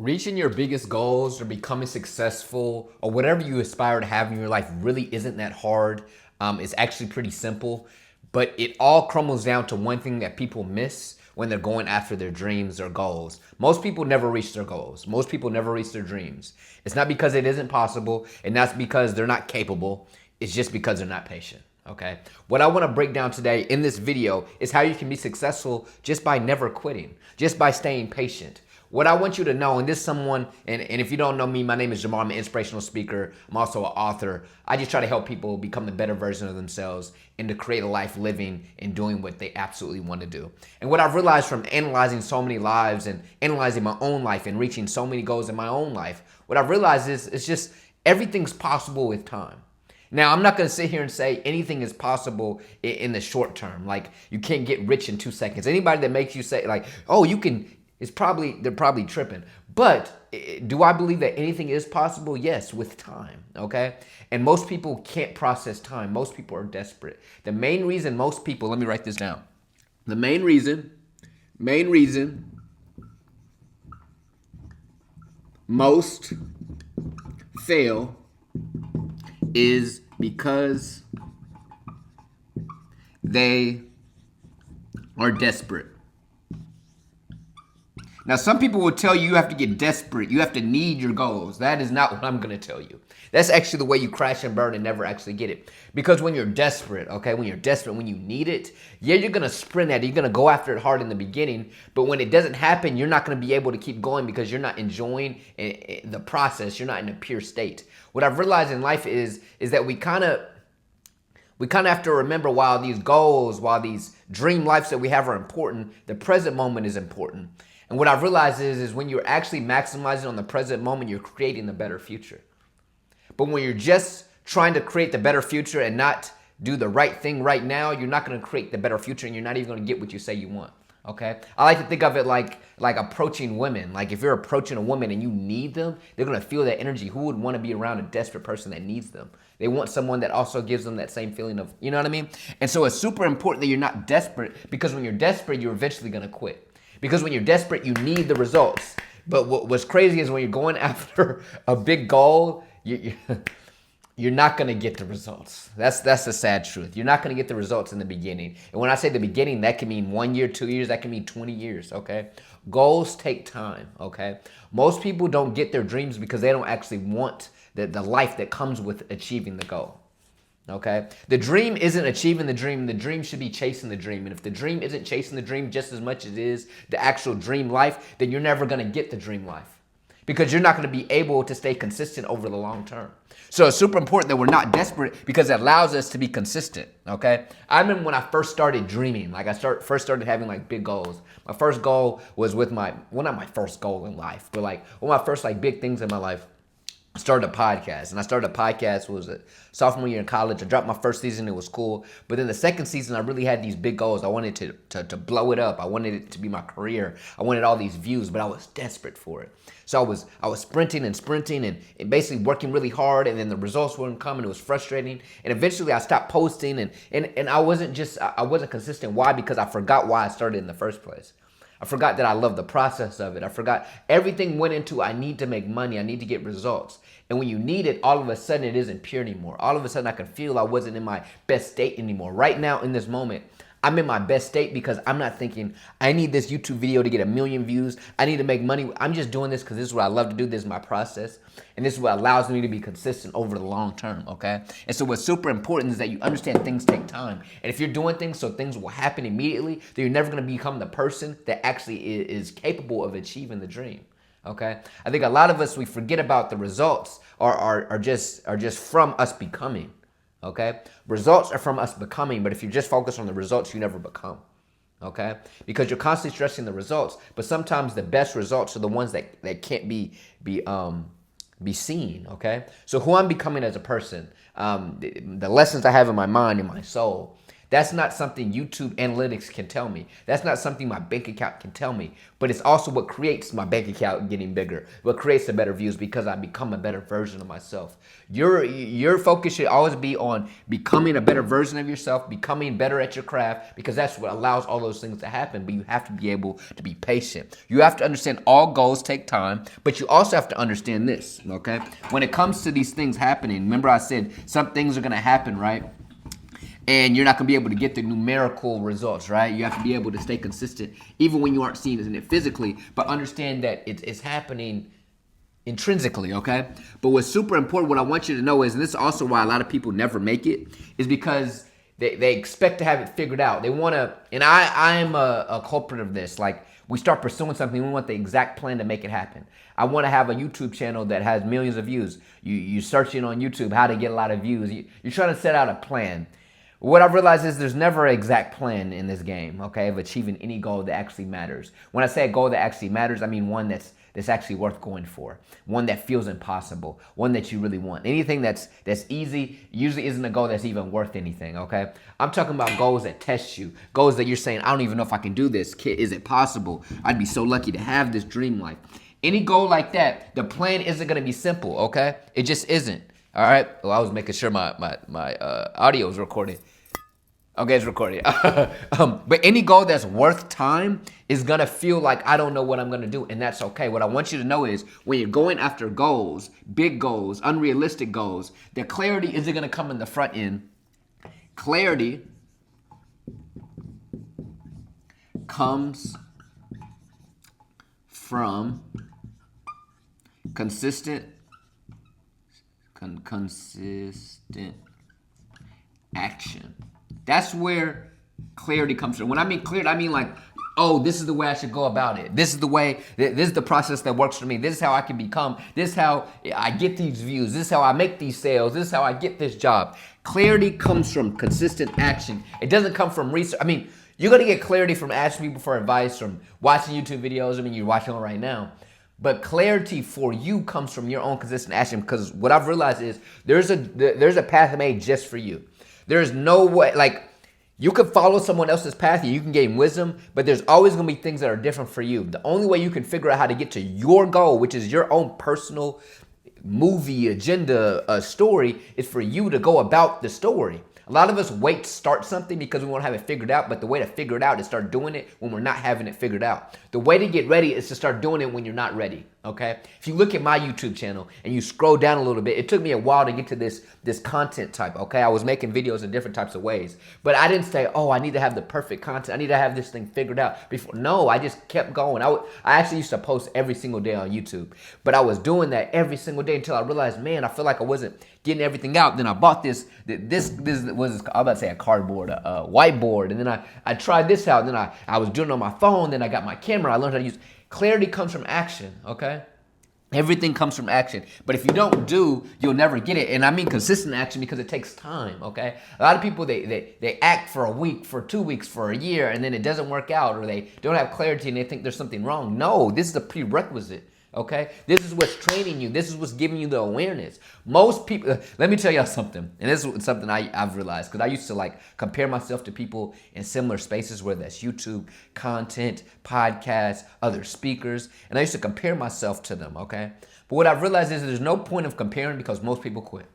Reaching your biggest goals or becoming successful or whatever you aspire to have in your life really isn't that hard. It's actually pretty simple, but it all crumbles down to one thing that people miss when they're going after their dreams or goals. Most people never reach their goals. Most people never reach their dreams. It's not because it isn't possible, and that's because they're not capable. It's just because they're not patient. Okay. What I want to break down today in this video is how you can be successful just by never quitting, just by staying patient. What I want you to know, and this is someone, and if you don't know me, my name is Jamar. I'm an inspirational speaker. I'm also an author. I just try to help people become the better version of themselves and to create a life living and doing what they absolutely want to do. And what I've realized from analyzing so many lives and analyzing my own life and reaching so many goals in my own life, what I've realized is it's just everything's possible with time. Now, I'm not going to sit here and say anything is possible in the short term. Like, you can't get rich in 2 seconds. Anybody that makes you say, like, oh, you can, they're probably tripping. But do I believe that anything is possible? Yes, with time, okay? And most people can't process time. Most people are desperate. The main reason most people, let me write this down. The main reason most fail is because they are desperate. Now, some people will tell you have to get desperate. You have to need your goals. That is not what I'm going to tell you. That's actually the way you crash and burn and never actually get it. Because when you're desperate, okay, when you need it, yeah, you're going to sprint at it. You're going to go after it hard in the beginning. But when it doesn't happen, you're not going to be able to keep going because you're not enjoying the process. You're not in a pure state. What I've realized in life is that we kind of have to remember, while these goals, while these dream lives that we have are important, the present moment is important. And what I've realized is when you're actually maximizing on the present moment, you're creating the better future. But when you're just trying to create the better future and not do the right thing right now, you're not going to create the better future, and you're not even going to get what you say you want. Okay? I like to think of it like approaching women. Like, if you're approaching a woman and you need them, they're going to feel that energy. Who would want to be around a desperate person that needs them? They want someone that also gives them that same feeling of, you know what I mean? And so it's super important that you're not desperate, because when you're desperate, you're eventually going to quit. Because when you're desperate, you need the results. But what's crazy is when you're going after a big goal, you're not going to get the results. That's the sad truth. You're not going to get the results in the beginning. And when I say the beginning, that can mean 1 year, 2 years, that can mean 20 years, okay? Goals take time, okay? Most people don't get their dreams because they don't actually want the life that comes with achieving the goal. Okay? The dream isn't achieving the dream should be chasing the dream. And if the dream isn't chasing the dream just as much as it is the actual dream life, then you're never going to get the dream life, because you're not going to be able to stay consistent over the long term. So it's super important that we're not desperate, because it allows us to be consistent, okay? I remember when I first started dreaming, like first started having like big goals. My first goal was with not my first goal in life, but like one of my first like big things in my life. I started a podcast, and I started a podcast was a sophomore year in college. I dropped my first season. It was cool. But then the second season, I really had these big goals. I wanted to blow it up. I wanted it to be my career. I wanted all these views, but I was desperate for it. So I was sprinting and basically working really hard, and then the results weren't coming. It was frustrating. And eventually I stopped posting, and I wasn't consistent. Why? Because I forgot why I started in the first place. I forgot that I love the process of it. I forgot everything went into, I need to make money. I need to get results. And when you need it, all of a sudden it isn't pure anymore. All of a sudden I can feel I wasn't in my best state anymore. Right now in this moment, I'm in my best state because I'm not thinking, I need this YouTube video to get 1 million views. I need to make money. I'm just doing this because this is what I love to do. This is my process. And this is what allows me to be consistent over the long term, okay? And so what's super important is that you understand things take time. And if you're doing things so things will happen immediately, then you're never going to become the person that actually is capable of achieving the dream, okay? I think a lot of us, we forget about the results are just from us becoming. Okay? Results are from us becoming, but if you just focus on the results, you never become. Okay? Because you're constantly stressing the results, but sometimes the best results are the ones that can't be seen. Okay? So who I'm becoming as a person, the lessons I have in my mind, in my soul, That's not something YouTube analytics can tell me. That's not something my bank account can tell me. But it's also what creates my bank account getting bigger, what creates the better views, because I become a better version of myself. Your focus should always be on becoming a better version of yourself, becoming better at your craft, because that's what allows all those things to happen. But you have to be able to be patient. You have to understand all goals take time, but you also have to understand this, okay? When it comes to these things happening, remember I said some things are gonna happen, right? And you're not going to be able to get the numerical results, right? You have to be able to stay consistent even when you aren't seeing it physically, but understand that it's happening intrinsically, okay? But what's super important, what I want you to know is, and this is also why a lot of people never make it, is because they expect to have it figured out. They want to, and I'm a culprit of this. Like, we start pursuing something, we want the exact plan to make it happen. I want to have a YouTube channel that has millions of views. You're searching on YouTube how to get a lot of views. You're trying to set out a plan. What I've realized is there's never an exact plan in this game, okay, of achieving any goal that actually matters. When I say a goal that actually matters, I mean one that's actually worth going for, one that feels impossible, one that you really want. Anything that's easy usually isn't a goal that's even worth anything, okay? I'm talking about goals that test you, goals that you're saying, I don't even know if I can do this. Is it possible? I'd be so lucky to have this dream life. Any goal like that, the plan isn't going to be simple, okay? It just isn't. All right. Well, I was making sure my audio was recording. Okay, it's recording. But any goal that's worth time is gonna feel like I don't know what I'm gonna do, and that's okay. What I want you to know is when you're going after goals, big goals, unrealistic goals, the clarity isn't gonna come in the front end. Clarity comes from consistent action. That's where clarity comes from. When I mean clarity, I mean like, oh, this is the way I should go about it. This is the way, this is the process that works for me. This is how I can become. This is how I get these views. This is how I make these sales. This is how I get this job. Clarity comes from consistent action. It doesn't come from research. I mean, you're going to get clarity from asking people for advice, from watching YouTube videos. I mean, you're watching one right now. But clarity for you comes from your own consistent action, because what I've realized is there's a path made just for you. There's no way, like, you can follow someone else's path and you can gain wisdom, but there's always going to be things that are different for you. The only way you can figure out how to get to your goal, which is your own personal movie, agenda, story, is for you to go about the story. A lot of us wait to start something because we want to have it figured out, but the way to figure it out is start doing it when we're not having it figured out. The way to get ready is to start doing it when you're not ready, okay? If you look at my YouTube channel and you scroll down a little bit, it took me a while to get to this content type, okay? I was making videos in different types of ways, but I didn't say, oh, I need to have the perfect content. I need to have this thing figured out before. No, I just kept going. I actually used to post every single day on YouTube, but I was doing that every single day until I realized, man, I feel like I wasn't getting everything out. Then I bought this was, I'm about to say a cardboard, a whiteboard, and then I tried this out, and then I was doing it on my phone, then I got my camera, I learned how to use. Clarity comes from action, okay? Everything comes from action. But if you don't do, you'll never get it. And I mean consistent action because it takes time, okay? A lot of people, they act for a week, for 2 weeks, for a year, and then it doesn't work out, or they don't have clarity and they think there's something wrong. No, this is a prerequisite. Okay, this is what's training you. This is what's giving you the awareness. Most people, let me tell y'all something, and this is something I've realized, because I used to like compare myself to people in similar spaces, whether that's YouTube, content, podcasts, other speakers, and I used to compare myself to them, okay? But what I've realized is there's no point of comparing because most people quit.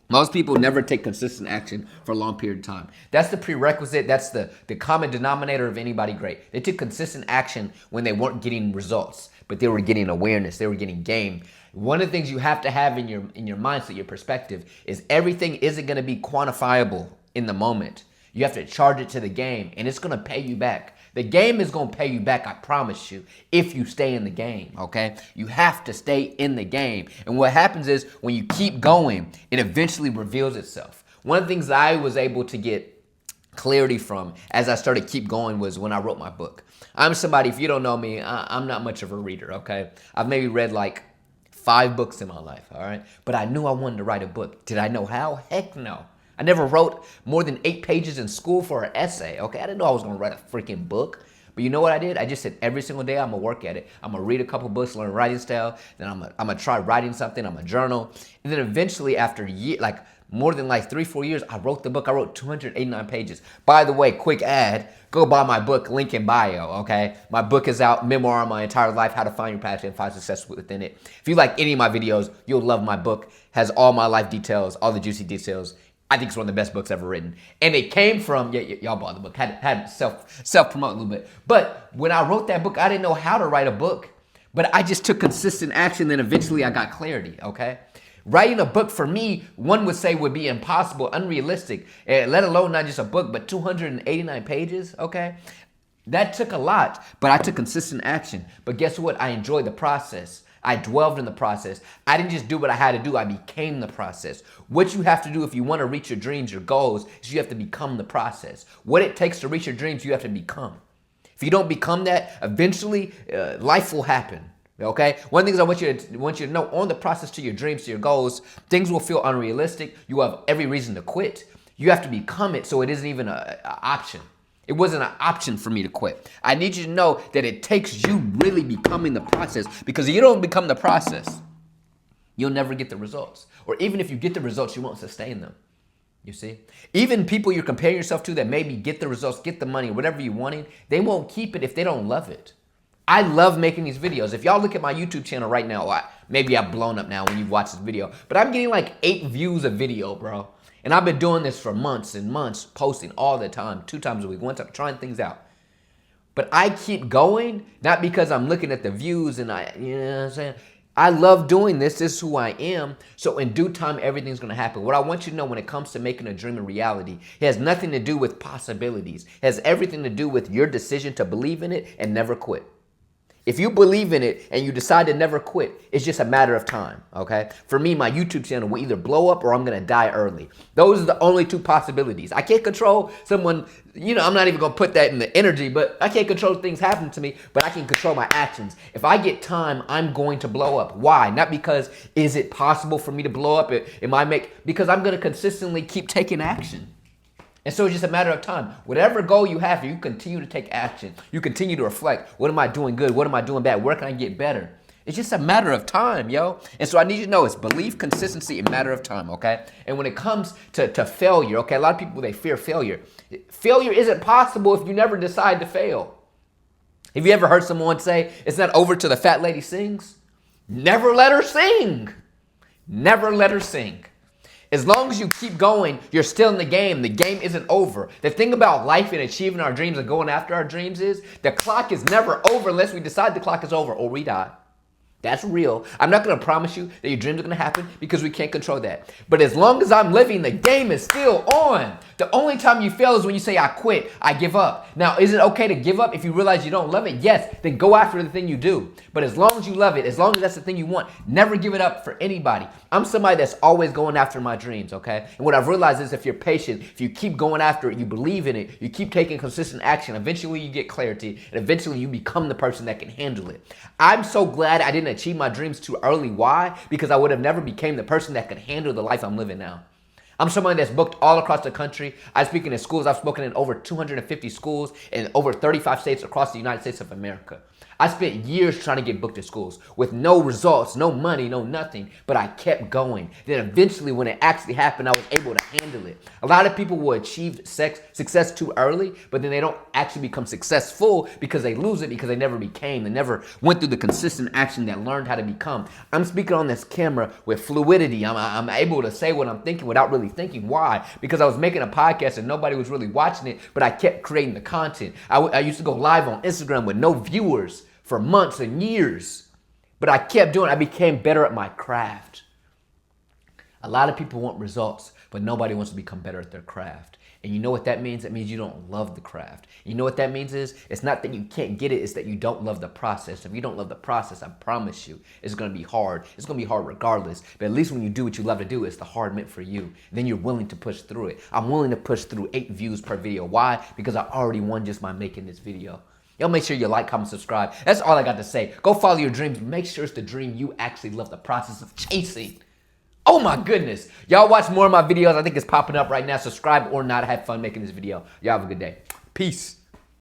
Most people never take consistent action for a long period of time. That's the prerequisite. That's the common denominator of anybody great. They took consistent action when they weren't getting results, but they were getting awareness. They were getting game. One of the things you have to have in your mindset, your perspective, is everything isn't going to be quantifiable in the moment. You have to charge it to the game, and it's going to pay you back. The game is going to pay you back, I promise you, if you stay in the game, okay? You have to stay in the game. And what happens is when you keep going, it eventually reveals itself. One of the things I was able to get clarity from as I started to keep going was when I wrote my book. I'm somebody, if you don't know me, I'm not much of a reader, okay? I've maybe read like 5 books in my life, all right? But I knew I wanted to write a book. Did I know how? Heck no. I never wrote more than 8 pages in school for an essay, okay? I didn't know I was going to write a freaking book. But you know what I did? I just said every single day I'm going to work at it. I'm going to read a couple books, learn writing style. Then I'm going to try writing something. I'm going to journal. And then eventually after more than like 3-4 years, I wrote the book. I wrote 289 pages. By the way, quick ad, go buy my book, link in bio, okay? My book is out, Memoir on My Entire Life, How to Find Your Passion and Find Success Within It. If you like any of my videos, you'll love my book. Has all my life details, all the juicy details. I think it's one of the best books ever written. And it came from, y'all bought the book, had self-promote a little bit. But when I wrote that book, I didn't know how to write a book. But I just took consistent action, then eventually I got clarity, okay? Writing a book for me, one would say would be impossible, unrealistic, let alone not just a book, but 289 pages, okay? That took a lot, but I took consistent action. But guess what? I enjoyed the process. I dwelled in the process. I didn't just do what I had to do. I became the process. What you have to do if you want to reach your dreams, your goals, is you have to become the process. What it takes to reach your dreams, you have to become. If you don't become that, eventually life will happen. Okay? One of the things I want you to know, on the process to your dreams, to your goals, things will feel unrealistic. You have every reason to quit. You have to become it so it isn't even an option. It wasn't an option for me to quit. I need you to know that it takes you really becoming the process, because if you don't become the process, you'll never get the results. Or even if you get the results, you won't sustain them. You see? Even people you're comparing yourself to that maybe get the results, get the money, whatever you wanted, they won't keep it if they don't love it. I love making these videos. If y'all look at my YouTube channel right now, maybe I've blown up now when you watch this video, but I'm getting like 8 views a video, bro. And I've been doing this for months and months, posting all the time, 2 times a week, one time, trying things out. But I keep going, not because I'm looking at the views and you know what I'm saying? I love doing this. This is who I am. So in due time, everything's going to happen. What I want you to know when it comes to making a dream a reality, it has nothing to do with possibilities. It has everything to do with your decision to believe in it and never quit. If you believe in it and you decide to never quit, it's just a matter of time, okay? For me, my YouTube channel will either blow up or I'm going to die early. Those are the only 2 possibilities. I can't control someone, I'm not even going to put that in the energy, but I can't control things happening to me, but I can control my actions. If I get time, I'm going to blow up. Why? Not because, is it possible for me to blow up? Because I'm going to consistently keep taking action. And so it's just a matter of time. Whatever goal you have, you continue to take action. You continue to reflect. What am I doing good? What am I doing bad? Where can I get better? It's just a matter of time, yo. And so I need you to know it's belief, consistency, and matter of time, okay? And when it comes to failure, okay, a lot of people, they fear failure. Failure isn't possible if you never decide to fail. Have you ever heard someone say, it's not over till the fat lady sings? Never let her sing. Never let her sing. As long as you keep going, you're still in the game. The game isn't over. The thing about life and achieving our dreams and going after our dreams is the clock is never over unless we decide the clock is over or we die. That's real. I'm not going to promise you that your dreams are going to happen because we can't control that. But as long as I'm living, the game is still on. The only time you fail is when you say, I quit, I give up. Now, is it okay to give up if you realize you don't love it? Yes, then go after the thing you do. But as long as you love it, as long as that's the thing you want, never give it up for anybody. I'm somebody that's always going after my dreams, okay? And what I've realized is if you're patient, if you keep going after it, you believe in it, you keep taking consistent action, eventually you get clarity, and eventually you become the person that can handle it. I'm so glad I didn't achieve my dreams too early. Why? Because I would have never became the person that could handle the life I'm living now. I'm someone that's booked all across the country. I'm speaking in schools. I've spoken in over 250 schools in over 35 states across the United States of America. I spent years trying to get booked at schools with no results, no money, no nothing, but I kept going. Then eventually when it actually happened, I was able to handle it. A lot of people will achieve success too early, but then they don't actually become successful because they lose it because they never became. They never went through the consistent action that learned how to become. I'm speaking on this camera with fluidity. I'm able to say what I'm thinking without really thinking. Why? Because I was making a podcast and nobody was really watching it, but I kept creating the content. I used to go live on Instagram with no viewers for months and years, but I kept doing it. I became better at my craft. A lot of people want results, but nobody wants to become better at their craft. And you know what that means? That means you don't love the craft. You know what that means is, it's not that you can't get it, it's that you don't love the process. If you don't love the process, I promise you, it's gonna be hard. It's gonna be hard regardless, but at least when you do what you love to do, it's the hard meant for you. Then you're willing to push through it. I'm willing to push through 8 views per video. Why? Because I already won just by making this video. Y'all make sure you like, comment, subscribe. That's all I got to say. Go follow your dreams. Make sure it's the dream you actually love the process of chasing. Oh my goodness. Y'all watch more of my videos. I think it's popping up right now. Subscribe or not. Have fun making this video. Y'all have a good day. Peace.